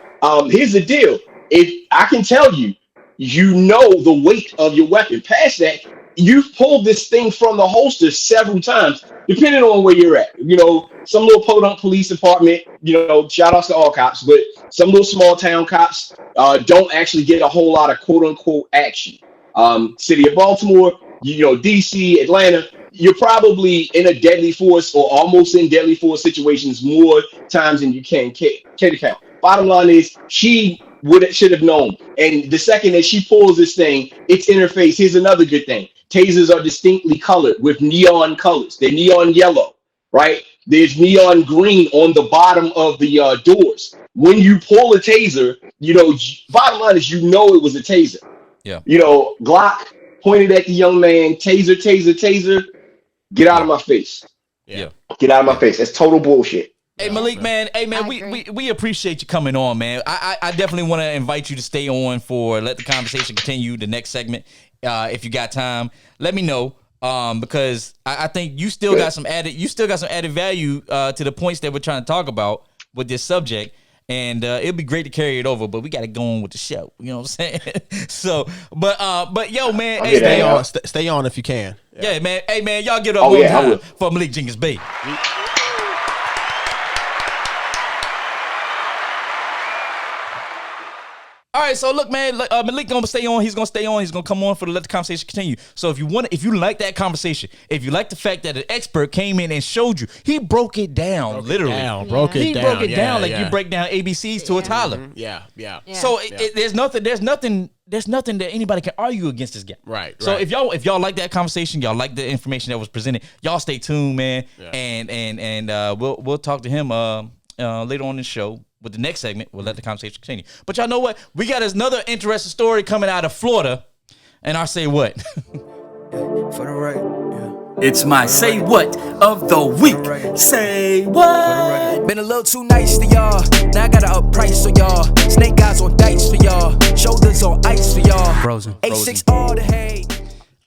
Here's the deal. If I can tell you, the weight of your weapon. Past that, you've pulled this thing from the holster several times, depending on where you're at. Some little podunk police department, shout outs to all cops, but some little small town cops don't actually get a whole lot of quote unquote action. City of Baltimore, DC, Atlanta, you're probably in a deadly force or almost in deadly force situations more times than you can care to count. Bottom line is she should have known. And the second that she pulls this thing, it's in her face. Here's another good thing. Tasers are distinctly colored with neon colors. They're neon yellow, right? There's neon green on the bottom of the doors. When you pull a taser, bottom line is it was a taser. Yeah. Glock pointed at the young man, taser, taser, taser. Get out of my face. Yeah. Get out of my face. That's total bullshit. Hey Malik, man. Hey man, we appreciate you coming on, man. I definitely want to invite you to stay on for let the conversation continue. The next segment, if you got time, let me know. Because I think you still got some added value to the points that we're trying to talk about with this subject. And it'd be great to carry it over, but we got to go on with the show. You know what I'm saying? So, but yo, man, hey, stay on if you can. Yeah, man. Hey, man, y'all get up one time for Malik Jenkins Bay. All right, so look, man, Malik gonna stay on. He's gonna stay on. He's gonna come on for the let the conversation continue. So if you like that conversation, if you like the fact that an expert came in and showed you, he brook it down. He broke it down like you break down ABCs to a toddler. Mm-hmm. So there's nothing that anybody can argue against this guy. Right. So if y'all like that conversation, y'all like the information that was presented, y'all stay tuned, man. Yeah. And we'll talk to him later on in the show. With the next segment, we'll let the conversation continue. But y'all know what? We got another interesting story coming out of Florida. And I say what? For the right, It's my say what of the week. Say what? Been a little too nice to y'all. Now I gotta up price for y'all. Snake eyes on dice for y'all. Shoulders on ice for y'all. Frozen. A6 all the hay.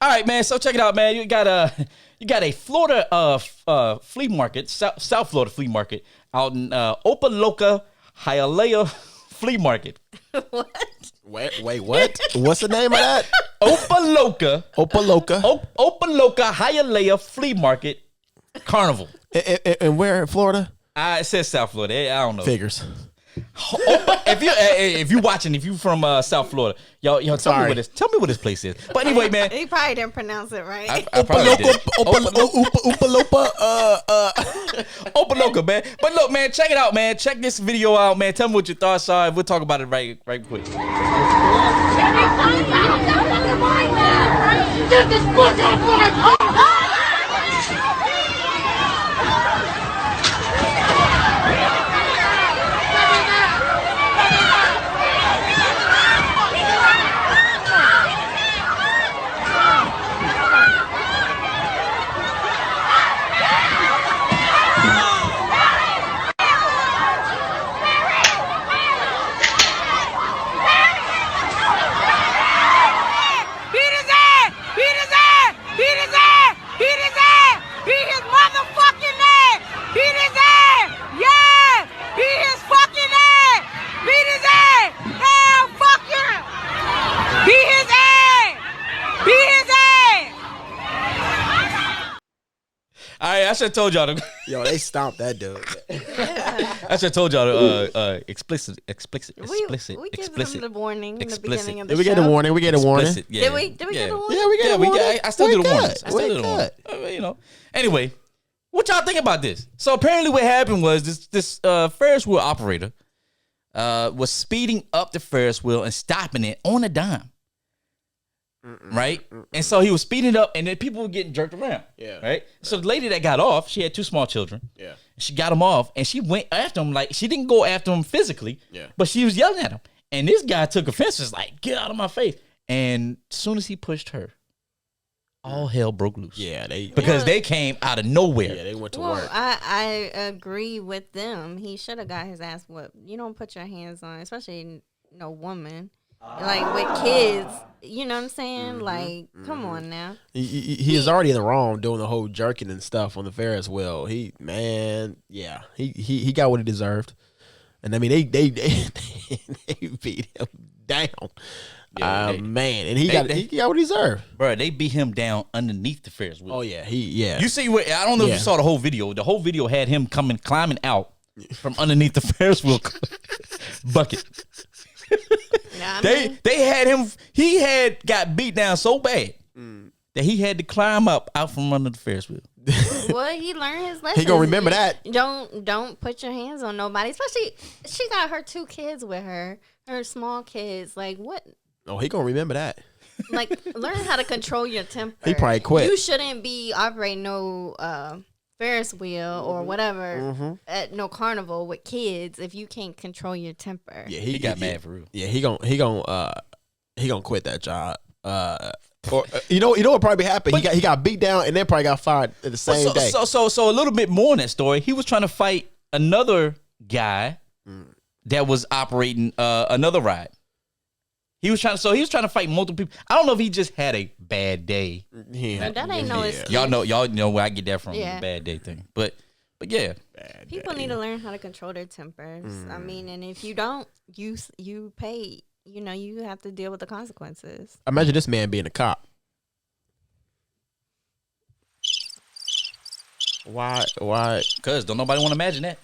All right, man. So check it out, man. You got a Florida flea market, South Florida flea market out in Opaloka, Hialeah flea market. What? Wait, what? What's the name of that? Opaloka, Hialeah flea market carnival. And where in Florida? It says South Florida. I don't know. Figures. If you from South Florida, y'all tell me what this place is. But anyway, man, he probably didn't pronounce it right. I probably did. Opaloka, man. But look, man, check it out, man. Check this video out, man. Tell me what your thoughts are. We'll talk about it right quick. Get this pussy off my I should have told y'all to. Yo, they stomped that dude. I should have told y'all to explicit. We give them the warning in the beginning of the show. We get a warning. Did we get a warning? Yeah, we get a warning. I still do the warnings. You know. Anyway, what y'all think about this? So apparently, what happened was this Ferris wheel operator was speeding up the Ferris wheel and stopping it on a dime. Right? And so he was speeding up and then people were getting jerked around. Yeah. Right? So the lady that got off, she had 2 small children. Yeah. She got him off and she went after him. Like, she didn't go after him physically. Yeah. But she was yelling at him. And this guy took offense, was like, get out of my face. And as soon as he pushed her, all hell broke loose. Yeah, because they came out of nowhere. Yeah, they went to work. I agree with them. He should have got his ass whooped. You don't put your hands on, especially no woman. Like with kids, you know what I'm saying? Like, come on now. He is already in the wrong doing the whole jerking and stuff on the Ferris wheel. He got what he deserved, and I mean they beat him down. Yeah, man, and he got what he deserved, bro. They beat him down underneath the Ferris wheel. Oh yeah, You see what? I don't know if you saw the whole video. The whole video had him climbing out from underneath the Ferris wheel bucket. They had him. He had got beat down so bad that he had to climb up out from under the Ferris wheel. Well, he learned his lesson. He gonna remember that. Don't put your hands on nobody. Especially, she got her 2 kids with her small kids. Like what? Oh, he gonna remember that. Like learn how to control your temper. He probably quit. You shouldn't be operating no Ferris wheel or whatever at no carnival with kids if you can't control your temper. Yeah, He got mad for real. Yeah, he gonna quit that job. Or you know what probably happened? He got beat down and then probably got fired the same day. So a little bit more in that story. He was trying to fight another guy that was operating another ride. He was trying to fight multiple people. I don't know if he just had a bad day. That ain't no excuse. Y'all know where I get that from, Yeah. the bad day thing. But yeah. People need to learn how to control their tempers. I mean, and if you don't, you pay. You know, you have to deal with the consequences. Imagine this man being a cop. Why? Cause don't nobody want to imagine that.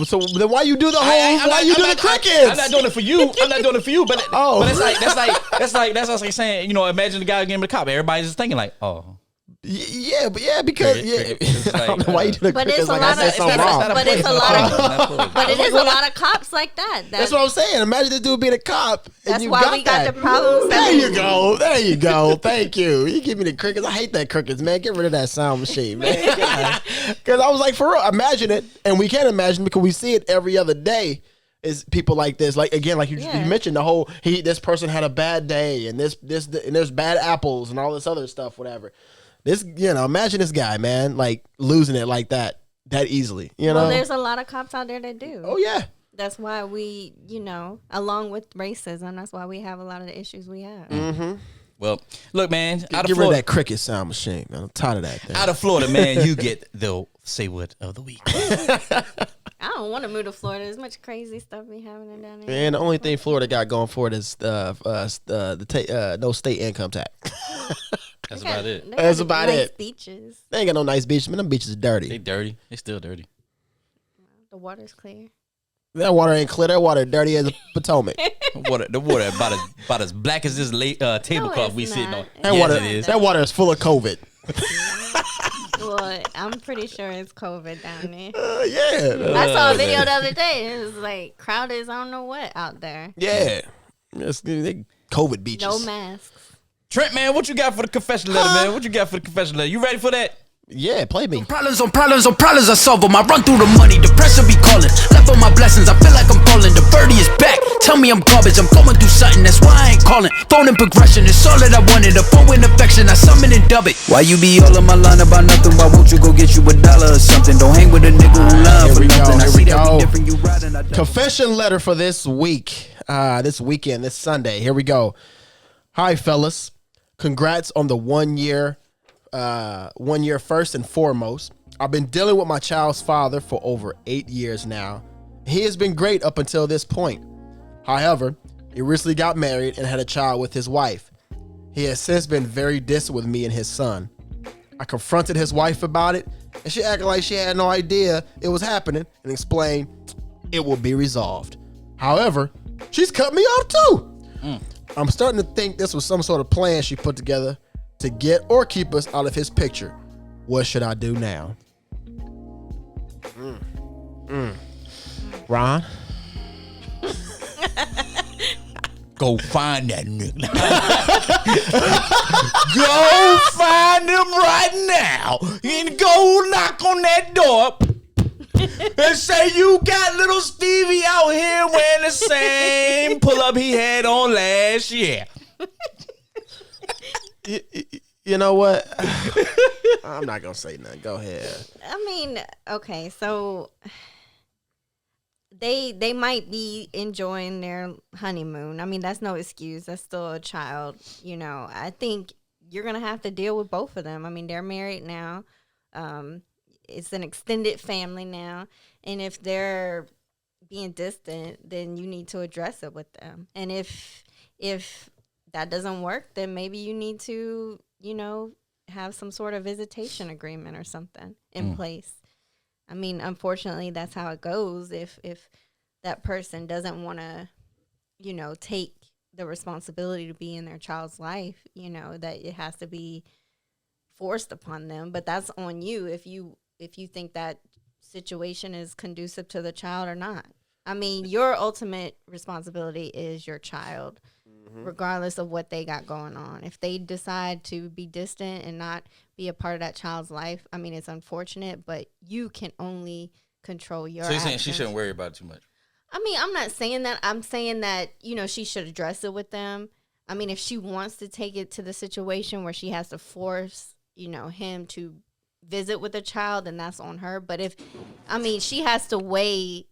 So then why you do the whole? Why you do the crickets? I'm not doing it for you. But Oh. but that's like saying, imagine the guy getting the cop. Everybody's just thinking like, oh. Yeah, because It's I don't know why you do the But crickets it's a like lot I said of, something wrong. but it's a lot of, but it is a lot of cops like that. That's what I'm saying. Imagine this dude being a cop. And That's you why got we got that. the problems. There you go. There you go. Thank you. You give me the crickets. I hate that crickets, man. Get rid of that sound machine, man. Because I was like, for real, imagine it. And we can imagine because we see it every other day. Is people like this, like again, like you mentioned, the whole this person had a bad day, and and there's bad apples and all this other stuff, whatever. This, imagine this guy, man, like losing it like that easily. Well, there's a lot of cops out there that do. Oh yeah. That's why we, along with racism, that's why we have a lot of the issues we have. Mm-hmm. Well, look, man. Get rid of that cricket sound machine, man. I'm tired of that thing. Out of Florida, man, you get the say what of the week. I don't want to move to Florida. There's much crazy stuff we having down there. And the only thing Florida got going for it is no state income tax. That's about it. That's about nice it. Beaches. They ain't got no nice beaches, man. Them beaches is dirty. They dirty. They still dirty. The water's clear. That water ain't clear. That water dirty as a Potomac. The water about as black as this tablecloth it's we sitting not. on. That Yes, water, it is. that water is full of COVID. Well, I'm pretty sure it's COVID down there. Yeah. I saw a video the other day. It was like crowded as I don't know what out there. Yeah. They COVID beaches. No masks. Trent, man, what you got for the confession letter, man? What you got for the confession letter? You ready for that? Yeah, play me. Problems on problems on problems I solve them. I run through the money, the pressure be calling. Left on my blessings, I feel like I'm falling. The birdie is back, tell me I'm garbage. I'm going through something, that's why I ain't calling. Phone and progression, it's all that I wanted. A phone in affection, I summon and dub it. Why you be all on my line about nothing? Why won't you go get you $1 or something? Don't hang with a nigga who love for nothing. I see that we different, you riding. Confession letter for this week, this weekend, this Sunday. Here we go. Hi, fellas. Congrats on the 1 year. 1 year first and foremost. I've been dealing with my child's father for over 8 years now. He has been great up until this point. However, he recently got married and had a child with his wife. He has since been very distant with me and his son. I confronted his wife about it, and she acted like she had no idea it was happening and explained it will be resolved. However, she's cut me off too. I'm starting to think this was some sort of plan she put together to get or keep us out of his picture. What should I do now? Ron? Go find that nigga. Go find him right now and go knock on that door and say you got little Stevie out here wearing the same pull-up he had on last year. You know what? I'm not going to say nothing. Go ahead. I mean, okay, so they might be enjoying their honeymoon. I mean, that's no excuse. That's still a child, I think you're going to have to deal with both of them. I mean, they're married now. It's an extended family now. And if they're being distant, then you need to address it with them. And if that doesn't work, then maybe you need to, have some sort of visitation agreement or something in place. I mean, unfortunately, that's how it goes. If that person doesn't want to, take the responsibility to be in their child's life, that it has to be, forced upon them, but that's on you if you think that situation is conducive to the child or not. I mean, your ultimate responsibility is your child, regardless of what they got going on. If they decide to be distant and not be a part of that child's life, I mean, it's unfortunate, but you can only control your So you're saying actions. she shouldn't worry about it too much? I mean, I'm not saying that. I'm saying that, she should address it with them. I mean, if she wants to take it to the situation where she has to force, him to visit with a child, then that's on her. But she has to weigh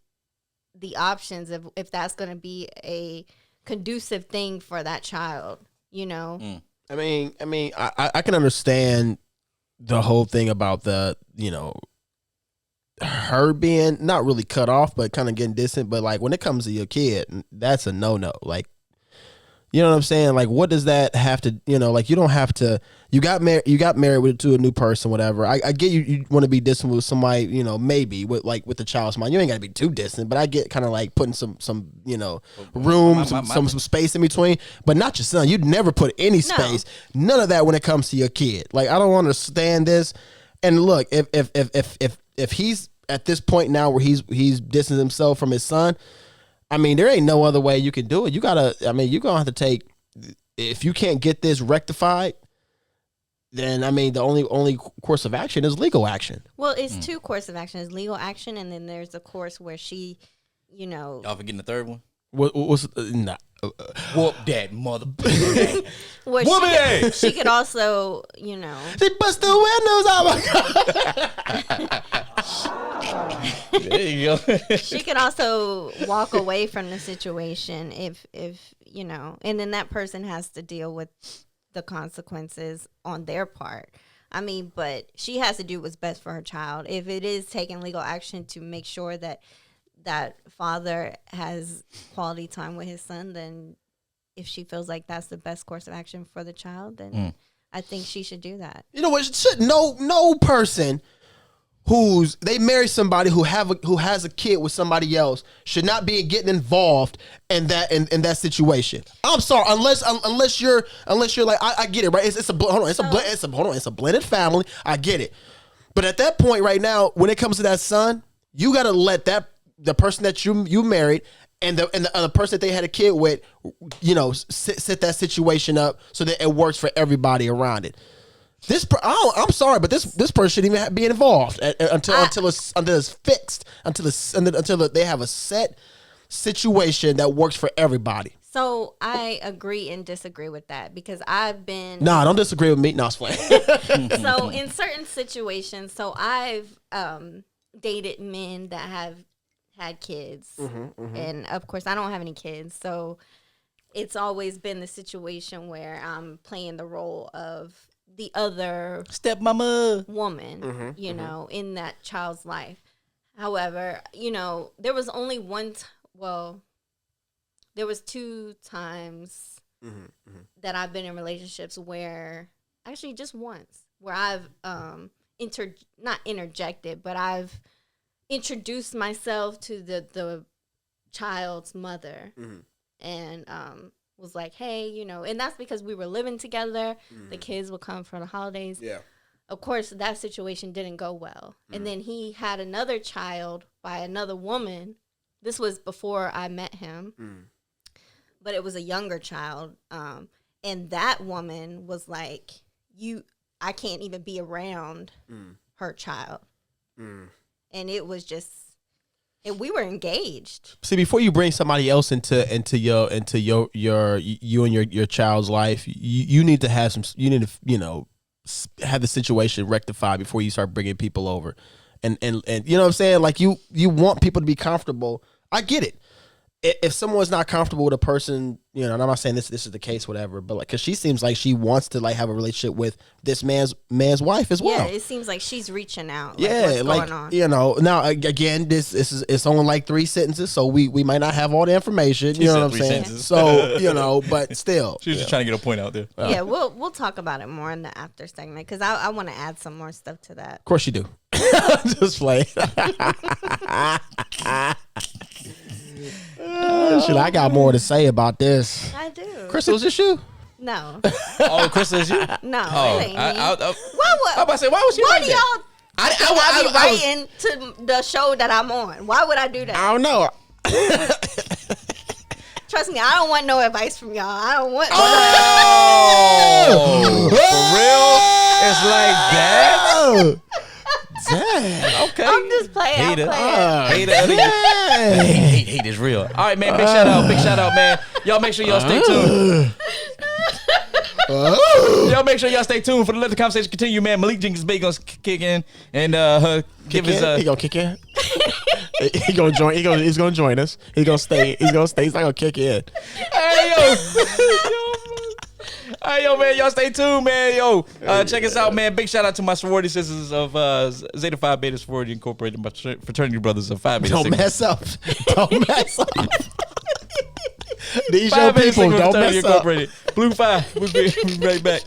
the options if that's going to be a conducive thing for that child, I can understand the whole thing about the, her being not really cut off, but kind of getting distant. But like when it comes to your kid, that's a no. Like, you know what I'm saying? Like, what does that have to, like, you don't have to, you got married to a new person, whatever. I get you want to be distant with somebody, maybe with the child's mind. You ain't got to be too distant, but I get kind of like putting some room, some space in between, but not your son. You'd never put any space, none of that when it comes to your kid. Like, I don't understand this. And look, if he's at this point now where he's distancing himself from his son, I mean, there ain't no other way you can do it. You're going to have to take, if you can't get this rectified, then, the only course of action is legal action. Well, it's two courses of action. It's legal action, and then there's a course where she, Y'all forgetting the third one? What's nah. Whoop that mother. Where she could also, She bust the windows out. My God. There you go. She could also walk away from the situation if and then that person has to deal with the consequences on their part. But she has to do what's best for her child. If it is taking legal action to make sure that father has quality time with his son, then if she feels like that's the best course of action for the child, then I think she should do that. You know what? No person they marry somebody who has a kid with somebody else should not be getting involved in that situation. I'm sorry, unless you're like, I get it, right? It's a blended family. I get it, but at that point right now, when it comes to that son, you got to let the person that you married and the person that they had a kid with, set that situation up so that it works for everybody around it. I'm sorry, but this person shouldn't even be involved until it's fixed, until they have a set situation that works for everybody. So I agree and disagree with that because I've been. Nah, don't disagree with me. No, it's fine. So in certain situations, I've dated men that have had kids, and of course I don't have any kids, so it's always been the situation where I'm playing the role of the other stepmama woman, in that child's life. However, there was only there was 2 times that I've been in relationships where, actually just once, where I've not interjected, but I've introduced myself to the child's mother, and was like, hey, and that's because we were living together. The kids would come for the holidays. Yeah. Of course, that situation didn't go well. And then he had another child by another woman. This was before I met him. But it was a younger child. And that woman was like, I can't even be around her child. And it was just, and we were engaged. See, before you bring somebody else into your you and your child's life, you need to have have the situation rectified before you start bringing people over, and you know what I'm saying? Like you want people to be comfortable. I get it. If someone's not comfortable with a person, and I'm not saying this is the case, whatever, but like, cause she seems like she wants to like have a relationship with this man's wife as well. Yeah, it seems like she's reaching out. Yeah, what's going on? Now again, it's only like 3 sentences, so we might not have all the information. You know what I'm saying? Sentences. So but still, she was just trying to get a point out there. Yeah, we'll talk about it more in the after segment because I want to add some more stuff to that. Of course you do. Just play. Shit, I got more to say about this. I do. Chris, was this you? No. Oh, Crystal is you? No, Oh, it ain't me. I Why was about to say, why was you why like do that? y'all I be writing to the show that I'm on? Why would I do that? I don't know. Trust me, I don't want no advice from y'all. I don't want. Oh, for real? It's like that? Damn. Okay. I'm just playing. I'm Hater. playing. Hate is real. All right, man. Big shout out, man. Y'all make sure y'all stay tuned. Y'all make sure y'all stay tuned for the Let the Conversation Continue, man. Malik Jenkins Bay gonna kick in and give his he gonna kick in. He gonna join. He's gonna join us. He's gonna stay. He's not gonna kick in. Hey yo. All right, yo, man, y'all stay tuned, man. Yo, check us out, man. Big shout out to my sorority sisters of Zeta Phi Beta Sorority Incorporated, my fraternity brothers of Phi Beta Don't Sigma. mess up. Don't mess up. These Phi your Beta people. Sigma Don't Fraternity mess up. Incorporated. Blue 5. We'll be right back.